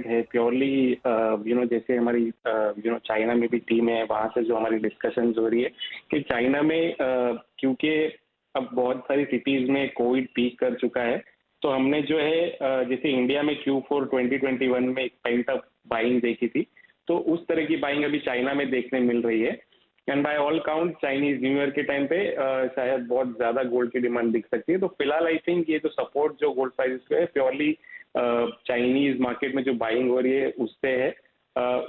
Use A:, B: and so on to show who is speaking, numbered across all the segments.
A: Dependent है purely जैसे हमारी चाइना में भी टीम है, वहाँ से जो हमारी डिस्कशन हो रही है कि चाइना में क्योंकि अब बहुत सारी सिटीज में कोविड पीक कर चुका है, तो हमने जो है जैसे इंडिया में Q4 2021 में एक पेंट अप बाइंग देखी थी, तो उस तरह की बाइंग अभी चाइना में देखने मिल रही है। And by all count Chinese New Year के टाइम पे शायद बहुत ज्यादा गोल्ड की डिमांड दिख सकती है। तो फिलहाल आई थिंक ये जो सपोर्ट जो गोल्ड प्राइसेस पे है प्योरली चाइनीज मार्केट में जो बाइंग हो रही है उससे है।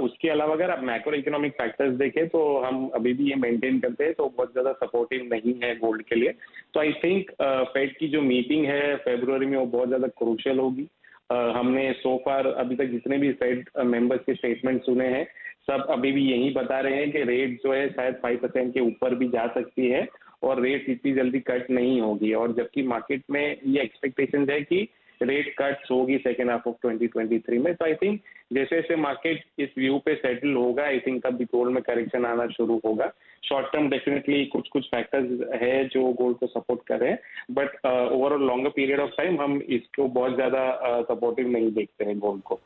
A: उसके अलावा अगर आप मैक्रो इकोनॉमिक फैक्टर्स देखें तो हम अभी भी ये मेंटेन करते हैं, तो बहुत ज्यादा सपोर्टिव नहीं है गोल्ड के लिए। तो आई थिंक फेड की जो मीटिंग है फरवरी में वो बहुत ज्यादा क्रूशियल होगी। हमने सो फार अभी तक जितने भी फेड मेंबर्स के स्टेटमेंट सुने हैं, सब अभी भी यही बता रहे हैं कि रेट जो है शायद 5% के ऊपर भी जा सकती है और रेट इतनी जल्दी कट नहीं होगी। और जबकि मार्केट में ये एक्सपेक्टेशन है कि रेट कट्स होगी सेकेंड हाफ ऑफ 2023 में। तो आई थिंक जैसे जैसे मार्केट इस व्यू पे सेटल होगा, आई थिंक तब भी गोल्ड में करेक्शन आना शुरू होगा। शॉर्ट टर्म डेफिनेटली कुछ कुछ फैक्टर्स है जो गोल्ड को सपोर्ट कर रहे हैं, but overall longer period of time हम इसको बहुत ज्यादा सपोर्टिव नहीं देखते हैं गोल्ड को।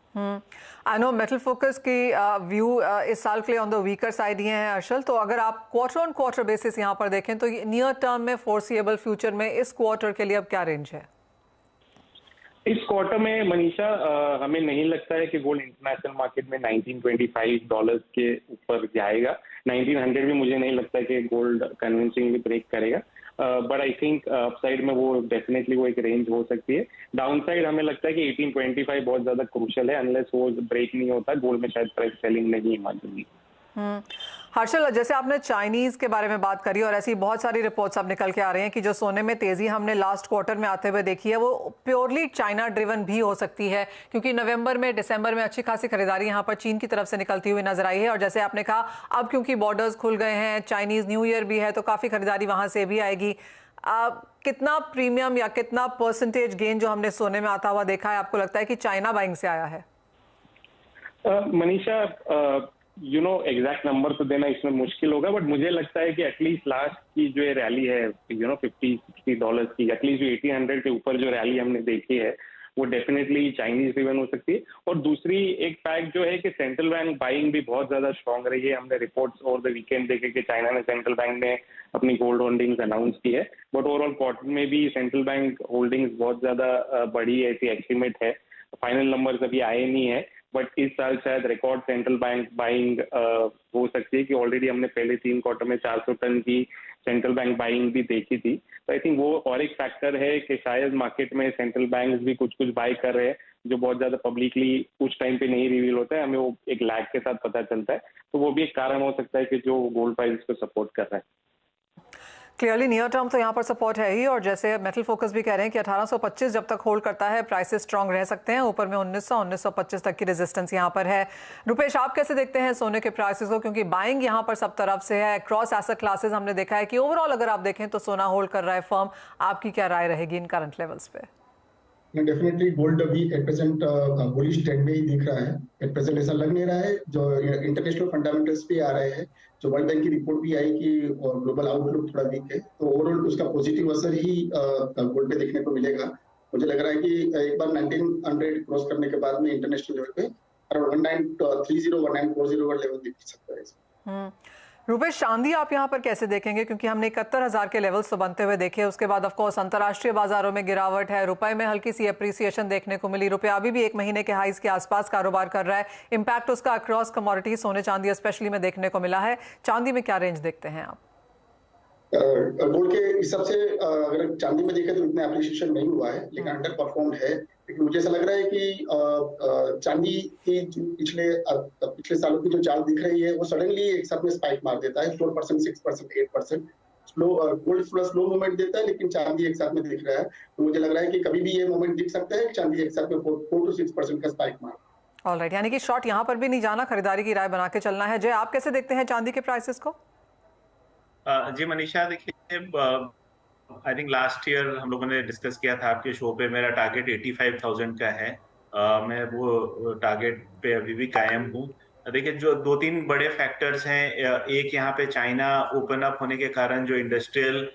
B: आई नो मेटल फोकस की व्यू इस साल के लिए ऑन द वीकर साइड ही है हर्षल। तो अगर आप क्वार्टर ऑन क्वार्टर बेसिस यहाँ पर देखें तो नियर टर्म में फोर्सिएबल फ्यूचर में इस क्वार्टर के लिए अब क्या रेंज है?
A: इस क्वार्टर में मनीषा हमें नहीं लगता है कि गोल्ड इंटरनेशनल मार्केट में $1925 के ऊपर जाएगा। 1900 भी मुझे नहीं लगता है कि गोल्ड कन्विंसिंगली ब्रेक करेगा, बट आई थिंक अपसाइड में वो डेफिनेटली वो एक रेंज हो सकती है। डाउन साइड हमें लगता है कि 1825 बहुत ज्यादा क्रूशियल है, अनलेस वो ब्रेक नहीं होता गोल्ड में शायद प्राइस सेलिंग नहीं मानेगी।
B: हर्षल, जैसे आपने चाइनीज के बारे में बात करी और ऐसी बहुत सारी रिपोर्ट्स अब निकल के आ रही हैं कि जो सोने में तेजी हमने लास्ट क्वार्टर में आते हुए देखी है वो प्योरली चाइना ड्रिवन भी हो सकती है, क्योंकि नवंबर में दिसंबर में अच्छी खासी खरीदारी यहाँ पर चीन की तरफ से निकलती हुई नजर आई है। और जैसे आपने कहा अब क्योंकि बॉर्डर्स खुल गए हैं, चाइनीज न्यू ईयर भी है, तो काफी खरीदारी वहां से भी आएगी। कितना प्रीमियम या कितना परसेंटेज गेन जो हमने सोने में आता हुआ देखा है आपको लगता है कि चाइना बाइंग से आया है?
A: मनीषा एग्जैक्ट नंबर तो देना इसमें मुश्किल होगा, बट मुझे लगता है कि एटलीस्ट लास्ट की जो ये रैली है $50-60 की, एटलीस्ट जो 1800 के ऊपर जो रैली हमने देखी है वो डेफिनेटली चाइनीज ड्रिवन हो सकती है। और दूसरी एक फैक्ट जो है कि सेंट्रल बैंक बाइंग भी बहुत ज्यादा स्ट्रांग रही है। हमने रिपोर्ट्स ओवर द वीकेंड देखे कि चाइना ने सेंट्रल बैंक ने अपनी गोल्ड होल्डिंग्स अनाउंस की है, बट ओवरऑल क्वार्टर में भी सेंट्रल बैंक होल्डिंग्स बहुत ज्यादा बढ़ी है, ऐसी एस्टिमेट है। फाइनल नंबर्स अभी आए नहीं है, बट इस साल शायद रिकॉर्ड सेंट्रल बैंक बाइंग हो सकती है कि ऑलरेडी हमने पहले 3 क्वार्टर में 400 टन की सेंट्रल बैंक बाइंग भी देखी थी। तो आई थिंक वो और एक फैक्टर है कि शायद मार्केट में सेंट्रल बैंक भी कुछ कुछ बाय कर रहे हैं, जो बहुत ज्यादा पब्लिकली कुछ टाइम पे नहीं रिवील होता है, हमें वो एक लैग के साथ पता चलता है। तो वो भी एक कारण हो सकता है कि जो गोल्ड प्राइस को सपोर्ट कर रहा है।
B: क्लियरली नियर टर्म तो यहाँ पर सपोर्ट है ही, और जैसे मेटल फोकस भी कह रहे हैं कि 1825 जब तक होल्ड करता है प्राइसेस स्ट्रांग रह सकते हैं, ऊपर में 1925 तक की रेजिस्टेंस यहाँ पर है। रुपेश, आप कैसे देखते हैं सोने के प्राइसेस को, क्योंकि बाइंग यहाँ पर सब तरफ से है, क्रॉस एसेट क्लासेस हमने देखा है कि ओवरऑल अगर आप देखें तो सोना होल्ड कर रहा है फर्म। आपकी क्या राय रहेगी इन करंट लेवल्स पे?
C: डेफिनेटली गोल्ड अभी एट प्रेजेंट बुलिश ट्रेंड में ही दिख रहा है। एट प्रेजेंट ऐसा लग नहीं रहा है, जो इंटरनेशनल फंडामेंटल्स भी आ रहे हैं, जो वर्ल्ड बैंक की रिपोर्ट भी आई कि ग्लोबल आउटलुक थोड़ा वीक है, तो ओवरऑल उसका पॉजिटिव असर ही गोल्ड पे देखने को मिलेगा। मुझे लग रहा है कि एक बार 1900 क्रॉस करने के बाद में इंटरनेशनल लेवल पे अराउंड 1930 1940 लेवल दिख सकता है।
B: रुपेश, चांदी आप यहाँ पर कैसे देखेंगे, क्योंकि हमने 71,000 के लेवल्स तो बनते हुए देखे, उसके बाद ऑफ कोर्स अंतर्राष्ट्रीय बाजारों में गिरावट है, रुपए में हल्की सी अप्रिसिएशन देखने को मिली, रुपया अभी भी 1 महीने के हाइज के आसपास कारोबार कर रहा है, इम्पैक्ट उसका अक्रॉस कमोडिटी सोने चांदी स्पेशली में देखने को मिला है। चांदी में क्या रेंज देखते हैं आप?
C: गोल्ड के हिसाब से अगर चांदी में देखें तो इतना अप्रिसिएशन नहीं हुआ है, लेकिन अंडर परफॉर्म है। लेकिन मुझे ऐसा लग रहा है कि चांदी की पिछले सालों की जो चार्ट दिख रही है वो सडनली एक साथ में स्पाइक मार देता है, 4%, 6%, 8%। स्लो गोल्ड थोड़ा स्लो मूवमेंट देता है, लेकिन चांदी एक साथ में दिख रहा है। तो मुझे लग रहा है कि कभी भी ये मूवमेंट दिख सकता है, चांदी एक साथ में 4 to 6% का स्पाइक मार।
B: ऑलराइट, यानी कि शॉर्ट यहाँ पर भी नहीं जाना, खरीदारी की राय बना के चलना है। जय, आप कैसे देखते हैं चांदी के प्राइसेस को?
D: जी मनीषा, देखिए आई थिंक लास्ट ईयर हम लोगों ने डिस्कस किया था आपके शो पे, मेरा टारगेट 85,000 का है। मैं वो टारगेट पे अभी भी कायम हूँ। देखिए जो 2-3 बड़े फैक्टर्स हैं, एक यहाँ पे चाइना ओपन अप होने के कारण जो इंडस्ट्रियल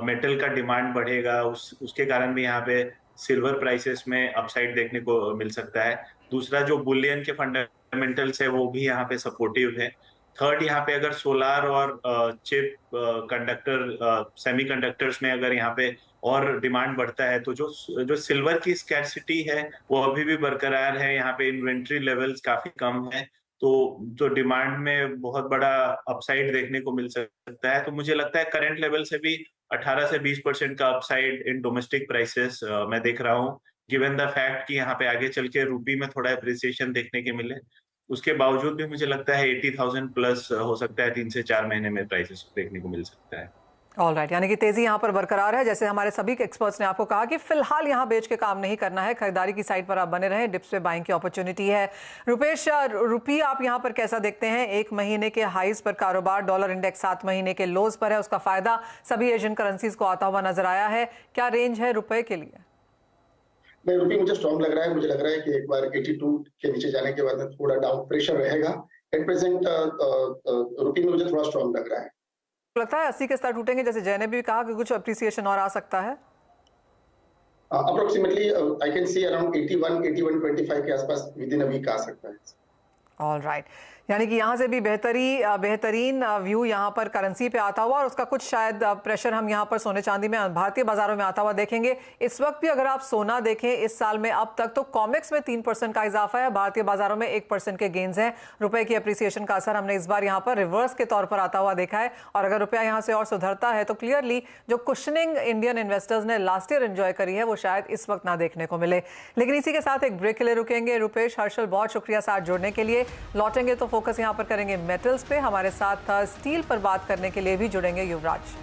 D: मेटल का डिमांड बढ़ेगा, उसके कारण भी यहाँ पे सिल्वर प्राइसेस में अपसाइड देखने को मिल सकता है। दूसरा जो बुलियन के फंडामेंटल्स है वो भी यहाँ पे सपोर्टिव है। थर्ड, यहाँ पे अगर सोलार और चिप कंडक्टर सेमीकंडक्टर्स में अगर यहाँ पे और डिमांड बढ़ता है तो जो सिल्वर की स्कैर्सिटी है वो अभी भी बरकरार है। यहाँ पे इन्वेंट्री लेवल्स काफी कम है, तो डिमांड में बहुत बड़ा अपसाइड देखने को मिल सकता है। तो मुझे लगता है करंट लेवल से भी 18 से 20% का अपसाइड इन डोमेस्टिक प्राइसेस मैं देख रहा हूँ, गिवन द फैक्ट कि यहाँ पे आगे चल के रूपी में थोड़ा एप्रिसिएशन देखने के मिले। उसके बावजूद भी मुझे लगता है 80,000 प्लस हो सकता है 3 से 4 महीने में प्राइसेस देखने को मिल सकता है।
B: ऑलराइट, यानी कि तेजी यहाँ पर बरकरार है। जैसे हमारे सभी के एक्सपर्ट्स ने आपको कहा कि फिलहाल यहाँ बेच के काम नहीं करना है, खरीदारी की साइड पर आप बने रहें, डिप्स पे बाइंग की अपॉर्चुनिटी है। रुपेश, रुपी आप यहाँ पर कैसा देखते हैं? 1 महीने के हाईज पर कारोबार, डॉलर इंडेक्स 7 महीने के लोज पर है, उसका फायदा सभी एशियन करेंसीज को आता हुआ नजर आया है। क्या रेंज है रुपए के लिए?
C: नहीं, रुपी मुझे स्ट्रॉन्ग लग रहा है। मुझे लग रहा है कि एक बार 82 के नीचे जाने के बाद में थोड़ा डाउन प्रेशर रहेगा। एट प्रेजेंट रुपी में मुझे थोड़ा स्ट्रॉन्ग लग रहा है।
B: लगता है 80 के स्तर टूटेंगे, जैसे जय ने भी कहा कि कुछ अप्रिसिएशन और आ सकता है।
C: Approximately I can see around 81-81.25 के आसपास विद इन अ वीक आ सकता है।
B: ऑलराइट, यानी कि यहाँ से भी बेहतरीन व्यू यहाँ पर करेंसी पे आता हुआ और उसका कुछ शायद प्रेशर हम यहाँ पर सोने चांदी में भारतीय बाजारों में आता हुआ देखेंगे। इस वक्त भी अगर आप सोना देखें इस साल में अब तक तो कॉमेक्स में 3% का इजाफा है, भारतीय बाजारों में 1% के गेंस हैं। रुपए की अप्रिसिएशन का असर हमने इस बार यहाँ पर रिवर्स के तौर पर आता हुआ देखा है और अगर रुपया यहाँ से और सुधरता है तो क्लियरली जो कुशनिंग इंडियन इन्वेस्टर्स ने लास्ट ईयर एंजॉय करी है वो शायद इस वक्त ना देखने को मिले। लेकिन इसी के साथ एक ब्रेक के लिए रुकेंगे। रुपेश, हर्षल, बहुत शुक्रिया साथ जुड़ने के लिए। लौटेंगे तो फोकस यहाँ पर करेंगे मेटल्स पे। हमारे साथ स्टील पर बात करने के लिए भी जुड़ेंगे युवराज।